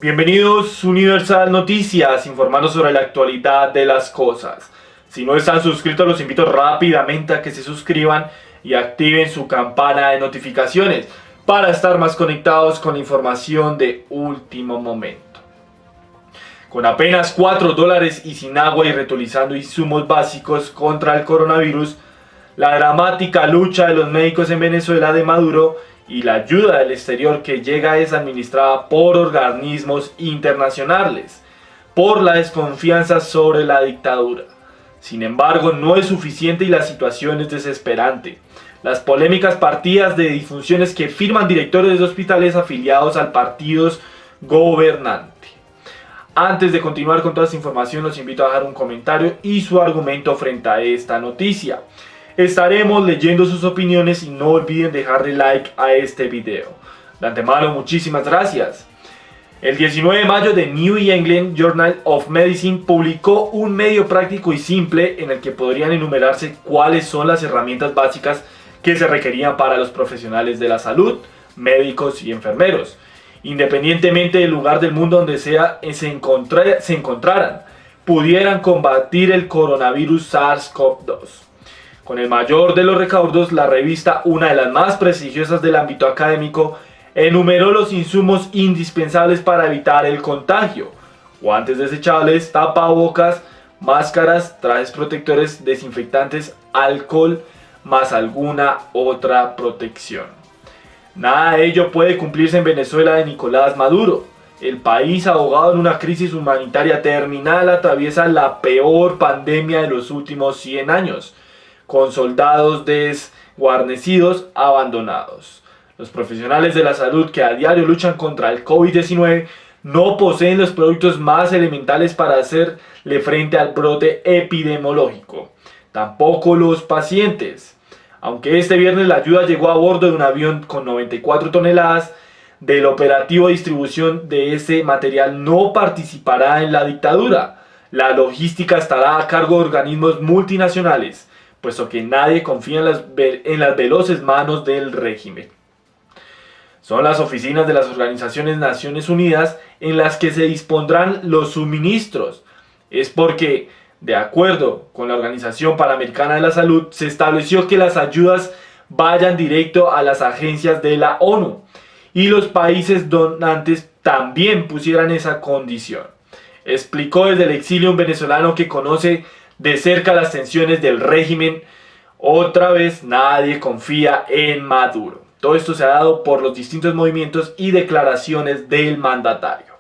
Bienvenidos Universal Noticias, informando sobre la actualidad de las cosas. Si no están suscritos, los invito rápidamente a que se suscriban y activen su campana de notificaciones para estar más conectados con la información de último momento. Con apenas $4 y sin agua y reutilizando insumos básicos contra el coronavirus, la dramática lucha de los médicos en Venezuela de Maduro y la ayuda del exterior que llega es administrada por organismos internacionales, por la desconfianza sobre la dictadura. Sin embargo, no es suficiente y la situación es desesperante. Las polémicas partidas de disfunciones que firman directores de hospitales afiliados al partido gobernante. Antes de continuar con toda esta información, los invito a dejar un comentario y su argumento frente a esta noticia. Estaremos leyendo sus opiniones y no olviden dejarle like a este video. De antemano, muchísimas gracias. El 19 de mayo, The New England Journal of Medicine publicó un medio práctico y simple en el que podrían enumerarse cuáles son las herramientas básicas que se requerían para los profesionales de la salud, médicos y enfermeros, independientemente del lugar del mundo donde se encontraran, pudieran combatir el coronavirus SARS-CoV-2. Con el mayor de los recaudos, la revista, una de las más prestigiosas del ámbito académico, enumeró los insumos indispensables para evitar el contagio: guantes desechables, tapabocas, máscaras, trajes protectores, desinfectantes, alcohol, más alguna otra protección. Nada de ello puede cumplirse en Venezuela de Nicolás Maduro. El país, ahogado en una crisis humanitaria terminal, atraviesa la peor pandemia de los últimos 100 años. Con soldados desguarnecidos abandonados. Los profesionales de la salud que a diario luchan contra el COVID-19 no poseen los productos más elementales para hacerle frente al brote epidemiológico. Tampoco los pacientes. Aunque este viernes la ayuda llegó a bordo de un avión con 94 toneladas, del operativo de distribución de ese material no participará en la dictadura. La logística estará a cargo de organismos multinacionales, puesto que nadie confía en las veloces manos del régimen. Son las oficinas de las organizaciones Naciones Unidas en las que se dispondrán los suministros. Es porque, de acuerdo con la Organización Panamericana de la Salud, se estableció que las ayudas vayan directo a las agencias de la ONU y los países donantes también pusieran esa condición. Explicó desde el exilio un venezolano que conoce de cerca las tensiones del régimen. Otra vez, nadie confía en Maduro. Todo esto se ha dado por los distintos movimientos y declaraciones del mandatario.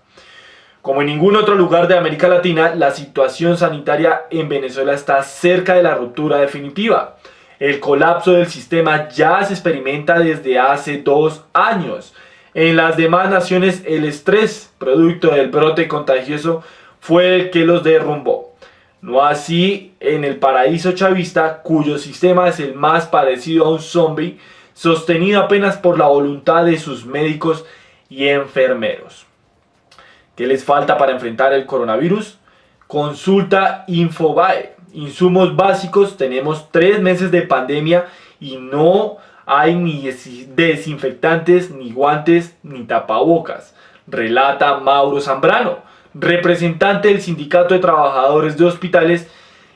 Como en ningún otro lugar de América Latina, la situación sanitaria en Venezuela está cerca de la ruptura definitiva. El colapso del sistema ya se experimenta desde hace 2 años. En las demás naciones, el estrés, producto del brote contagioso, fue el que los derrumbó. No así en el paraíso chavista, cuyo sistema es el más parecido a un zombie, sostenido apenas por la voluntad de sus médicos y enfermeros. ¿Qué les falta para enfrentar el coronavirus? Consulta Infobae. Insumos básicos: tenemos 3 meses de pandemia y no hay ni desinfectantes, ni guantes, ni tapabocas, relata Mauro Zambrano, representante del Sindicato de Trabajadores de Hospitales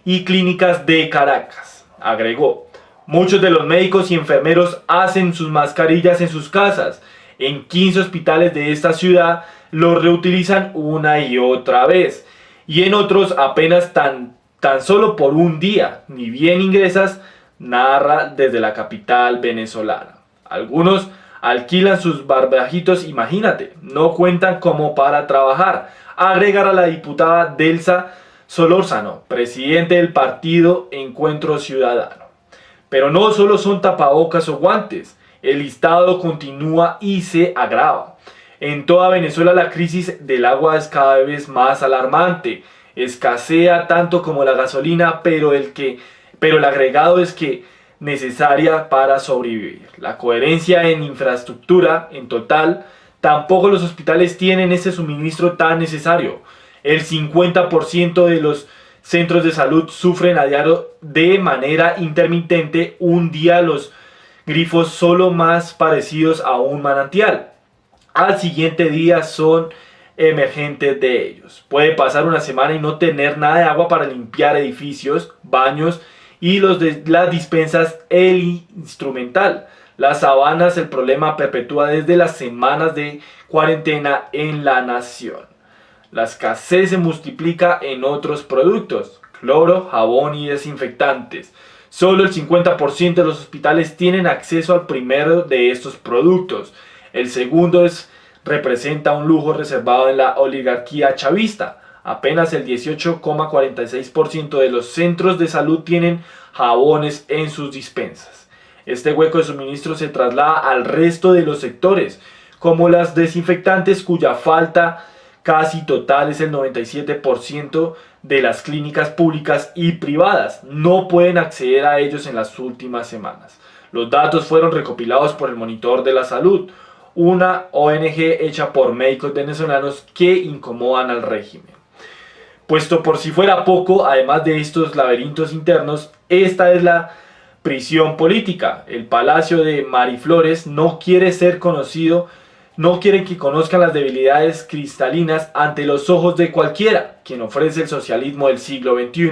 y Clínicas de Caracas. Agregó: muchos de los médicos y enfermeros hacen sus mascarillas en sus casas. En 15 hospitales de esta ciudad los reutilizan una y otra vez. Y en otros apenas tan solo por un día. Ni bien ingresas, narra desde la capital venezolana. Algunos alquilan sus barbajitos, imagínate, no cuentan como para trabajar. Agregará la diputada Delsa Solórzano, presidente del partido Encuentro Ciudadano. Pero no solo son tapabocas o guantes, el listado continúa y se agrava. En toda Venezuela la crisis del agua es cada vez más alarmante. Escasea tanto como la gasolina, pero el agregado es que necesaria para sobrevivir. La coherencia en infraestructura en total. Tampoco los hospitales tienen ese suministro tan necesario. El 50% de los centros de salud sufren a diario de manera intermitente. Un día los grifos solo más parecidos a un manantial. Al siguiente día son emergente de ellos. Puede pasar una semana y no tener nada de agua para limpiar edificios, baños y las dispensas, el instrumental. Las sabanas, el problema perpetúa desde las semanas de cuarentena en la nación. La escasez se multiplica en otros productos: cloro, jabón y desinfectantes. Solo el 50% de los hospitales tienen acceso al primero de estos productos. El segundo representa un lujo reservado en la oligarquía chavista. Apenas el 18,46% de los centros de salud tienen jabones en sus dispensas. Este hueco de suministro se traslada al resto de los sectores, como las desinfectantes, cuya falta casi total es el 97% de las clínicas públicas y privadas. No pueden acceder a ellos en las últimas semanas. Los datos fueron recopilados por el Monitor de la Salud, una ONG hecha por médicos venezolanos que incomodan al régimen. Puesto por si fuera poco, además de estos laberintos internos, esta es la prisión política. El Palacio de Miraflores no quiere ser conocido, no quieren que conozcan las debilidades cristalinas ante los ojos de cualquiera, quien ofrece el socialismo del siglo XXI,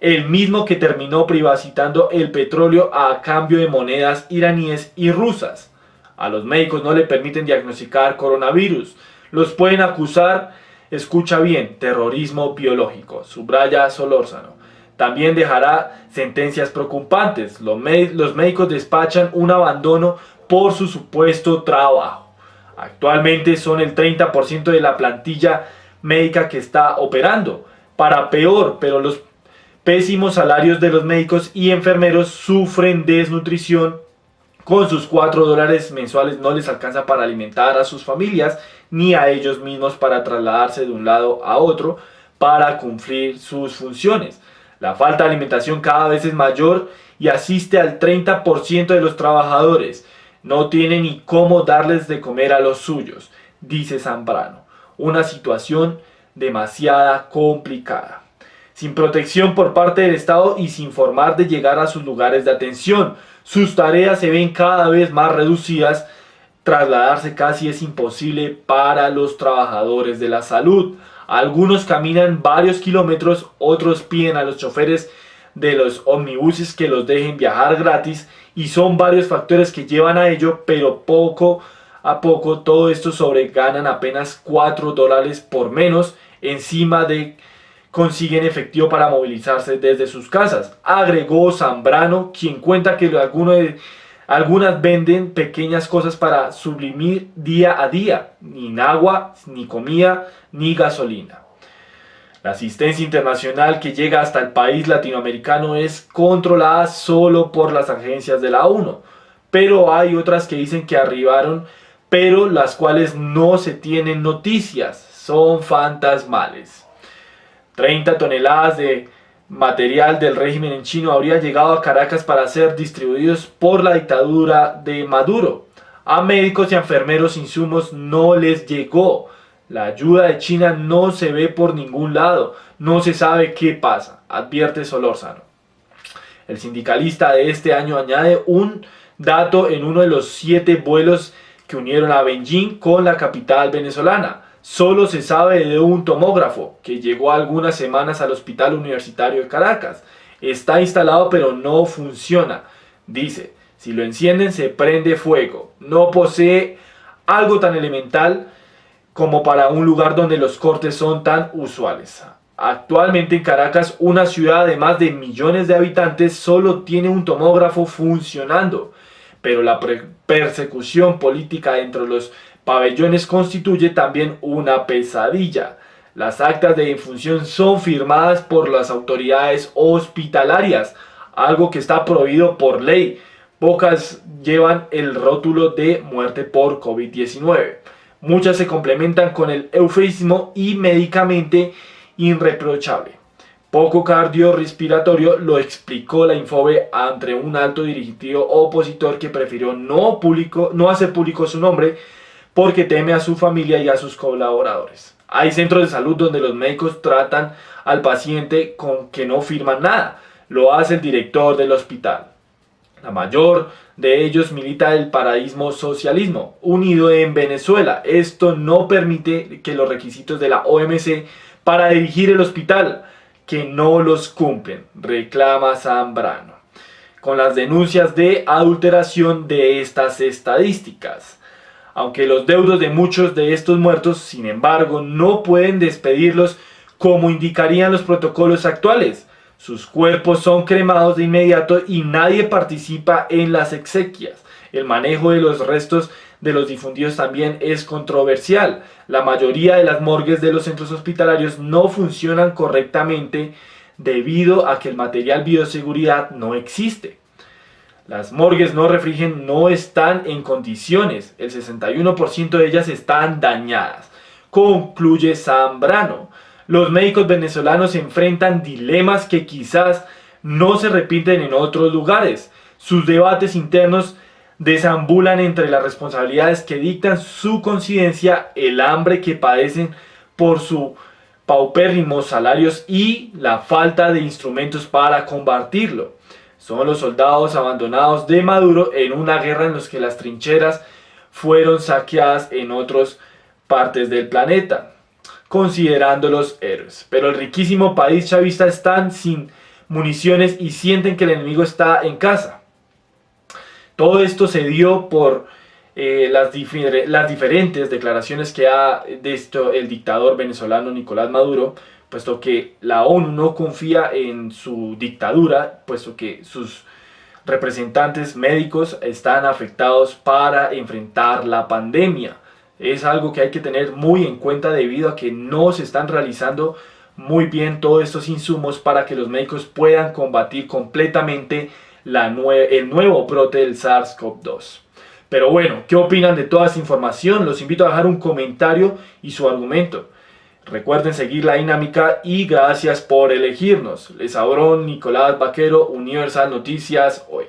el mismo que terminó privatizando el petróleo a cambio de monedas iraníes y rusas. A los médicos no le permiten diagnosticar coronavirus. Los pueden acusar, escucha bien, terrorismo biológico, subraya Solórzano. También dejará sentencias preocupantes. Los médicos despachan un abandono por su supuesto trabajo. Actualmente son el 30% de la plantilla médica que está operando. Para peor, pero los pésimos salarios de los médicos y enfermeros sufren desnutrición. Con sus $4 mensuales no les alcanza para alimentar a sus familias ni a ellos mismos para trasladarse de un lado a otro para cumplir sus funciones. La falta de alimentación cada vez es mayor y asiste al 30% de los trabajadores. No tienen ni cómo darles de comer a los suyos, dice Zambrano. Una situación demasiado complicada. Sin protección por parte del Estado y sin formar de llegar a sus lugares de atención. Sus tareas se ven cada vez más reducidas. Trasladarse casi es imposible para los trabajadores de la salud. Algunos caminan varios kilómetros, otros piden a los choferes de los omnibuses que los dejen viajar gratis, y son varios factores que llevan a ello, pero poco a poco todo esto ganan apenas $4 por menos, encima de consiguen efectivo para movilizarse desde sus casas, agregó Zambrano, quien cuenta que algunas venden pequeñas cosas para subsistir día a día, ni agua, ni comida, ni gasolina. La asistencia internacional que llega hasta el país latinoamericano es controlada solo por las agencias de la ONU, pero hay otras que dicen que arribaron, pero las cuales no se tienen noticias, son fantasmales. 30 toneladas de material del régimen en China habría llegado a Caracas para ser distribuidos por la dictadura de Maduro. A médicos y enfermeros insumos no les llegó. La ayuda de China no se ve por ningún lado. No se sabe qué pasa, advierte Solórzano. El sindicalista de este año añade un dato en uno de los 7 vuelos que unieron a Beijing con la capital venezolana. Solo se sabe de un tomógrafo que llegó algunas semanas al Hospital Universitario de Caracas. Está instalado pero no funciona. Dice, si lo encienden se prende fuego. No posee algo tan elemental como para un lugar donde los cortes son tan usuales. Actualmente en Caracas, una ciudad de más de millones de habitantes, solo tiene un tomógrafo funcionando. Pero la persecución política dentro de los pabellones constituye también una pesadilla. Las actas de defunción son firmadas por las autoridades hospitalarias, algo que está prohibido por ley. Pocas llevan el rótulo de muerte por COVID-19. Muchas se complementan con el eufemismo y médicamente irreprochable. Poco cardiorrespiratorio, lo explicó la Infobe ante un alto directivo opositor que prefirió no hacer público su nombre porque teme a su familia y a sus colaboradores. Hay centros de salud donde los médicos tratan al paciente con que no firman nada. Lo hace el director del hospital. La mayor de ellos milita el paradigma socialismo, unido en Venezuela. Esto no permite que los requisitos de la OMC para dirigir el hospital, que no los cumplen, reclama Zambrano, con las denuncias de adulteración de estas estadísticas. Aunque los deudos de muchos de estos muertos, sin embargo, no pueden despedirlos como indicarían los protocolos actuales. Sus cuerpos son cremados de inmediato y nadie participa en las exequias. El manejo de los restos de los difundidos también es controversial. La mayoría de las morgues de los centros hospitalarios no funcionan correctamente debido a que el material bioseguridad no existe. Las morgues no refrigen no están en condiciones, el 61% de ellas están dañadas, concluye Zambrano. Los médicos venezolanos enfrentan dilemas que quizás no se repiten en otros lugares. Sus debates internos deambulan entre las responsabilidades que dictan su conciencia, el hambre que padecen por sus paupérrimos salarios y la falta de instrumentos para combatirlo. Son los soldados abandonados de Maduro en una guerra en la que las trincheras fueron saqueadas en otras partes del planeta, considerándolos héroes. Pero el riquísimo país chavista está sin municiones y sienten que el enemigo está en casa. Todo esto se dio por las diferentes declaraciones que ha de el dictador venezolano Nicolás Maduro, puesto que la ONU no confía en su dictadura, puesto que sus representantes médicos están afectados para enfrentar la pandemia. Es algo que hay que tener muy en cuenta debido a que no se están realizando muy bien todos estos insumos para que los médicos puedan combatir completamente el nuevo brote del SARS-CoV-2. Pero bueno, ¿qué opinan de toda esta información? Los invito a dejar un comentario y su argumento. Recuerden seguir la dinámica y gracias por elegirnos. Les habló Nicolás Vaquero, Universal Noticias Hoy.